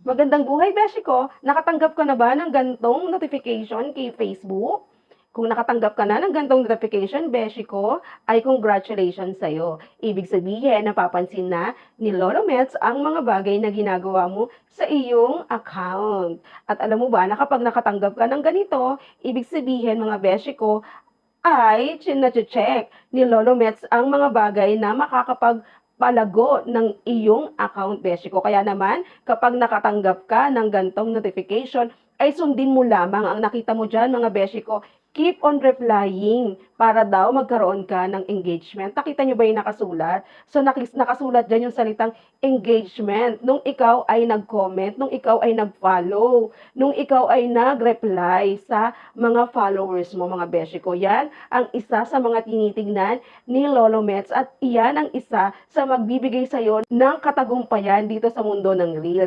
Magandang buhay, beshi ko. Nakatanggap ka na ba ng gantong notification kay Facebook? Kung nakatanggap ka na ng gantong notification, beshi ko, ay congratulations sa'yo. Ibig sabihin, napapansin na ni Lolo Mets ang mga bagay na ginagawa mo sa iyong account. At alam mo ba na kapag nakatanggap ka ng ganito, ibig sabihin mga beshi ko, ay chine-check ni Lolo Mets ang mga bagay na makakapagpalago ng iyong account, beshi ko. Kaya naman, kapag nakatanggap ka ng gantong notification, ay sundin mo lamang ang nakita mo dyan, mga beshi ko. Keep on replying para daw magkaroon ka ng engagement. Nakita nyo ba yung nakasulat? So, nakasulat dyan yung salitang engagement. Nung ikaw ay nag-comment, nung ikaw ay nag-follow, nung ikaw ay nag-reply sa mga followers mo, mga beshi ko. Yan ang isa sa mga tinitignan ni Lolo Mets at iyan ang isa sa magbibigay sa'yo ng katagumpayan dito sa mundo ng Reels.